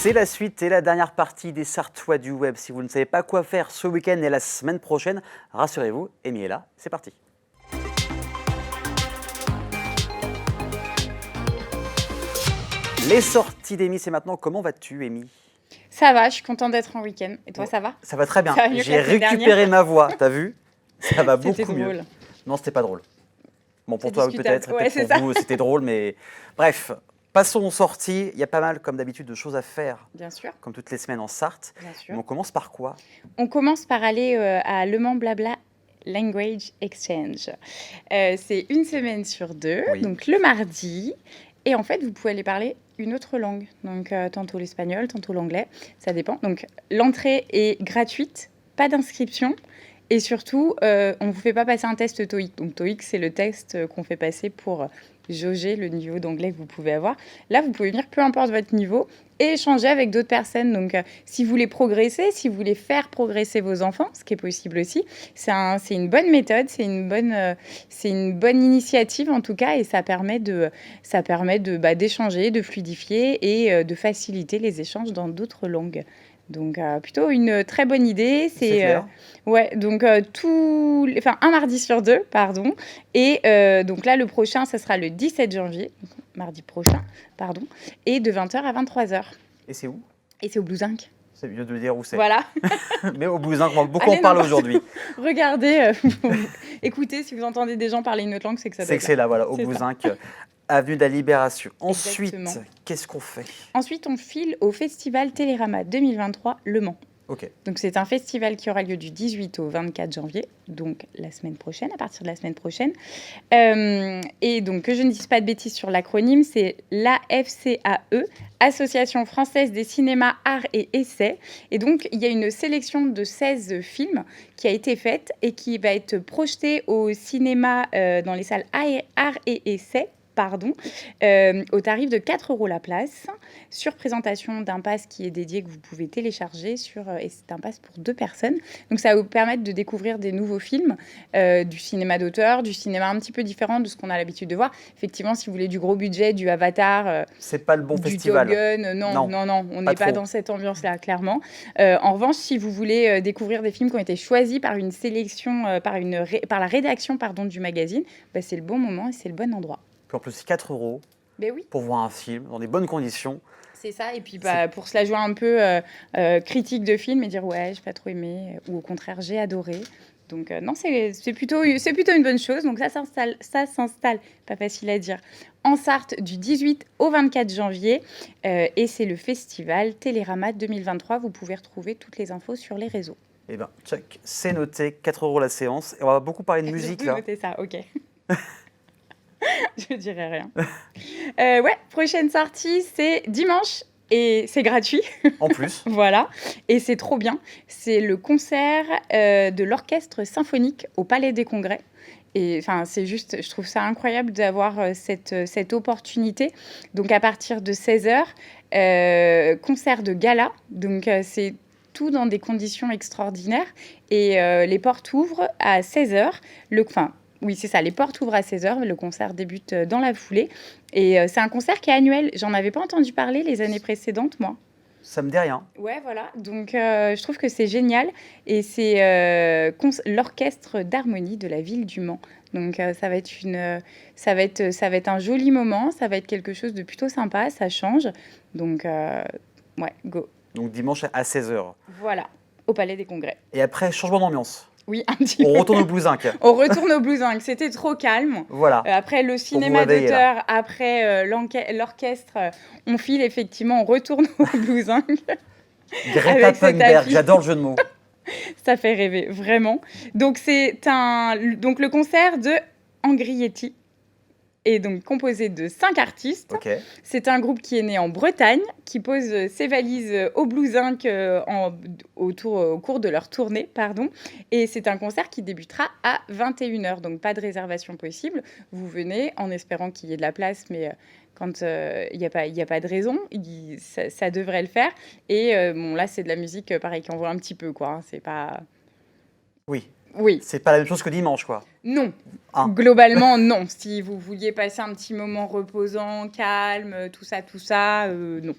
C'est la suite et la dernière partie des Sartois du web. Si vous ne savez pas quoi faire ce week-end et la semaine prochaine, rassurez-vous, Amy est là, c'est parti. Les sorties d'Amy, c'est maintenant. Comment vas-tu, Amy? Ça va, je suis contente d'être en week-end. Et toi, ça va? Ça va très bien. Ça va mieux que J'ai la semaine récupéré dernière. ma voix, t'as vu? Ça va beaucoup C'était mieux. drôle. Non, c'était pas drôle. Bon, pour C'est toi, discutable. peut-être, et Ouais, peut-être c'est pour ça. vous, c'était drôle, mais bref. Passons aux sorties. Il y a pas mal, comme d'habitude, de choses à faire, Bien sûr, comme toutes les semaines en Sarthe. bien Mais sûr. on commence par quoi? On commence par aller à Le Mans Blabla Language Exchange. C'est une semaine sur deux, Oui. donc le mardi. Et en fait, vous pouvez aller parler une autre langue. Donc, tantôt l'espagnol, tantôt l'anglais. Ça dépend. Donc, l'entrée est gratuite, pas d'inscription. Et surtout, on ne vous fait pas passer un test TOEIC. Donc, TOEIC, c'est le test qu'on fait passer pour jauger le niveau d'anglais que vous pouvez avoir. Là, vous pouvez venir, peu importe votre niveau, et échanger avec d'autres personnes. Donc, si vous voulez progresser, si vous voulez faire progresser vos enfants, ce qui est possible aussi, c'est une bonne méthode, c'est une bonne initiative en tout cas, et ça permet d'échanger, de fluidifier et de faciliter les échanges dans d'autres langues. Donc, plutôt une très bonne idée. C'est clair. Ouais, donc un mardi sur deux, pardon. Et donc là, le prochain, ça sera le 17 janvier, donc mardi prochain, pardon, et de 20h à 23h. Et c'est où? Et c'est au Blue Zinc. C'est mieux de le dire où c'est. Voilà. Mais au Bousin, beaucoup Allez, en parlent n'importe aujourd'hui. Regardez, écoutez, si vous entendez des gens parler une autre langue, c'est que ça doit C'est être que c'est là, voilà, au C'est ça. Bouzinc, avenue de la Libération. Ensuite, Exactement. qu'est-ce qu'on fait? Ensuite, on file au Festival Télérama 2023 Le Mans. Ok. Donc, c'est un festival qui aura lieu du 18 au 24 janvier, donc la semaine prochaine, à partir de la semaine prochaine. Et donc, que je ne dise pas de bêtises sur l'acronyme, c'est l'AFCAE, Association française des cinémas, arts et essais. Et donc, il y a une sélection de 16 films qui a été faite et qui va être projetée au cinéma dans les salles arts et essais. Au tarif de 4 € la place, sur présentation d'un pass qui est dédié que vous pouvez télécharger et c'est un pass pour 2 personnes. Donc ça va vous permettre de découvrir des nouveaux films, du cinéma d'auteur, du cinéma un petit peu différent de ce qu'on a l'habitude de voir. Effectivement, si vous voulez du gros budget, du Avatar, C'est pas le bon du festival. Top Gun, non, on n'est pas trop. dans cette ambiance-là, clairement. En revanche, si vous voulez découvrir des films qui ont été choisis par une sélection, par la rédaction du magazine, c'est le bon moment et c'est le bon endroit. Puis en plus, 4 € Ben oui. pour voir un film dans des bonnes conditions. C'est ça, et puis pour se la jouer un peu critique de film et dire ouais, j'ai pas trop aimé, ou au contraire, j'ai adoré. Donc non, c'est plutôt une bonne chose. Donc ça s'installe, pas facile à dire, en Sarthe du 18 au 24 janvier. Et c'est le festival Télérama 2023. Vous pouvez retrouver toutes les infos sur les réseaux. Eh bien, check, c'est noté, 4 € la séance. Et on va beaucoup parler de musique là. Notez ça, ok. Je dirais rien. Prochaine sortie, c'est dimanche et c'est gratuit. En plus. Voilà, et c'est trop bien. C'est le concert de l'Orchestre Symphonique au Palais des Congrès. Et enfin, c'est juste, je trouve ça incroyable d'avoir cette opportunité. Donc, à partir de 16h, concert de gala. Donc, c'est tout dans des conditions extraordinaires. Et les portes ouvrent à 16h. Oui, c'est ça, les portes ouvrent à 16h, le concert débute dans la foulée. Et c'est un concert qui est annuel. J'en avais pas entendu parler les années précédentes, moi. Ça me dit rien. Ouais, voilà. Donc, je trouve que c'est génial. Et c'est l'orchestre d'harmonie de la ville du Mans. Donc, ça va être un joli moment. Ça va être quelque chose de plutôt sympa. Ça change. Donc, ouais, go. Donc dimanche à 16h. Voilà, au Palais des Congrès. Et après, changement d'ambiance. Oui, un petit On peu. retourne au Bouzinc. On retourne au Blue Zinc. C'était trop calme. Voilà. Après le cinéma réveiller, d'auteur, après l'orchestre, on file effectivement, on retourne au Blue Zinc. Greta avec cet Thunberg, affiche. j'adore le jeu de mots. Ça fait rêver, vraiment. Donc, donc le concert de Angrietti est donc composé de 5 artistes. Ok. C'est un groupe qui est né en Bretagne, qui pose ses valises au Blue Zinc au cours de leur tournée. Et c'est un concert qui débutera à 21h, donc pas de réservation possible. Vous venez en espérant qu'il y ait de la place, mais quand il n'y a pas de raison, ça devrait le faire. Et là, c'est de la musique, pareil, qui envoie un petit peu, quoi. C'est pas... Oui. Oui. C'est pas la même chose que dimanche, quoi. Non. Ah. Globalement, non. Si vous vouliez passer un petit moment reposant, calme, tout ça, non.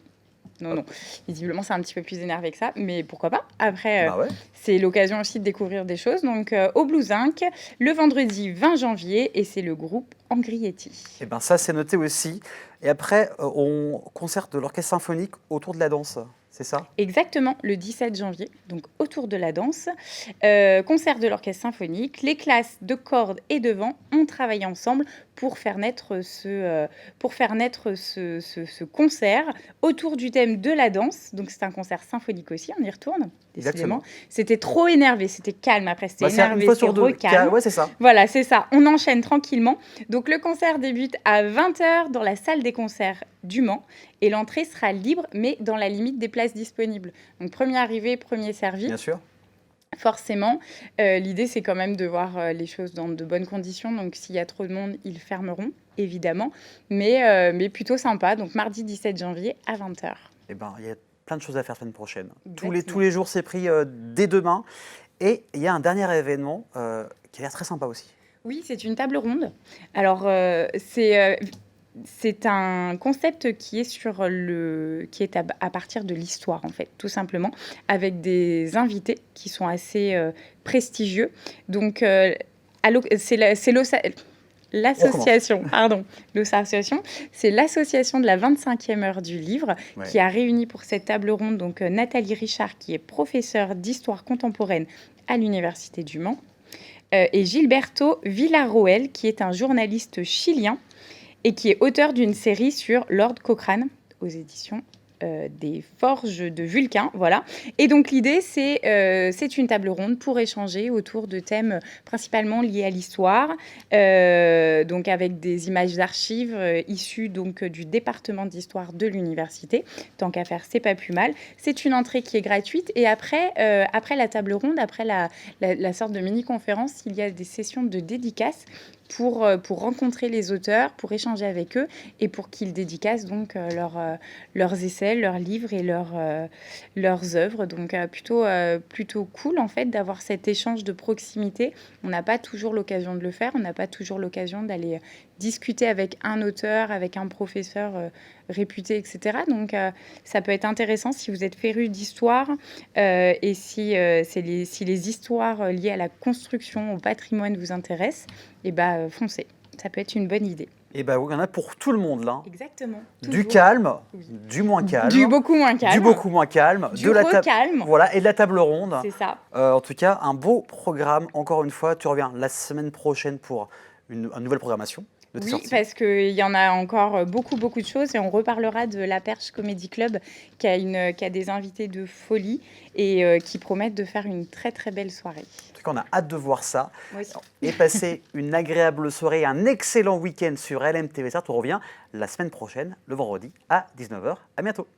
Non, non. Visiblement, c'est un petit peu plus énervé que ça, mais pourquoi pas. Après, Bah ouais. c'est l'occasion aussi de découvrir des choses. Donc, au Blue Zinc, le vendredi 20 janvier, et c'est le groupe Angrietti. Et ben ça, c'est noté aussi. Et après, on concert de l'orchestre symphonique autour de la danse, c'est ça? Exactement, le 17 janvier, donc autour de la danse. Concert de l'orchestre symphonique. Les classes de cordes et de vent ont travaillé ensemble pour faire naître ce concert autour du thème de la danse. Donc c'est un concert symphonique aussi, on y retourne, décidément. Exactement. C'était trop énervé, c'était calme après, c'était Bah, c'est une énervé, fois c'est sur deux. recalme. Ouais, c'est ça. Voilà, c'est ça, on enchaîne tranquillement. Donc le concert débute à 20h dans la salle des concerts du Mans et l'entrée sera libre mais dans la limite des places disponibles. Donc premier arrivé, premier servi. Bien sûr. Forcément, l'idée c'est quand même de voir les choses dans de bonnes conditions. Donc s'il y a trop de monde, ils fermeront évidemment, mais plutôt sympa. Donc mardi 17 janvier à 20h. Et ben, il y a plein de choses à faire la semaine prochaine. Exactement. Tous les jours, c'est pris dès demain. Et il y a un dernier événement qui a l'air très sympa aussi. Oui, c'est une table ronde. Alors, c'est un concept qui est à partir de l'histoire, en fait, tout simplement, avec des invités qui sont assez prestigieux. Donc, l'association, pardon, l'association, c'est l'association de la 25e heure du livre qui a réuni pour cette table ronde donc Nathalie Richard, qui est professeure d'histoire contemporaine à l'Université du Mans, et Gilberto Villarroel, qui est un journaliste chilien et qui est auteur d'une série sur Lord Cochrane aux éditions des Forges de Vulcain, voilà. Et donc l'idée, c'est une table ronde pour échanger autour de thèmes principalement liés à l'histoire, donc avec des images d'archives issues donc du département d'histoire de l'université. Tant qu'à faire, c'est pas plus mal. C'est une entrée qui est gratuite et après la table ronde, après la sorte de mini-conférence, il y a des sessions de dédicaces pour rencontrer les auteurs, pour échanger avec eux et pour qu'ils dédicacent donc leurs essais, leurs livres et leurs œuvres. Donc plutôt cool en fait d'avoir cet échange de proximité. On n'a pas toujours l'occasion de le faire, on n'a pas toujours l'occasion d'aller discuter avec un auteur, avec un professeur réputé, etc. Donc ça peut être intéressant si vous êtes féru d'histoire et si les histoires liées à la construction, au patrimoine vous intéressent, et foncez. Ça peut être une bonne idée. Et bah oui, il y en a pour tout le monde là. Exactement. Du calme, du moins calme. Du beaucoup moins calme. Du beaucoup moins calme. Du recalme. Voilà, et de la table ronde. C'est ça. En tout cas, un beau programme. Encore une fois, tu reviens la semaine prochaine pour une nouvelle programmation. Oui, parce qu'il y en a encore beaucoup de choses et on reparlera de la Perche Comedy Club qui a des invités de folie et qui promettent de faire une très très belle soirée. En tout cas, on a hâte de voir ça. Moi aussi. Et passer une agréable soirée, un excellent week-end sur LMTV. On revient la semaine prochaine, le vendredi à 19h. À bientôt.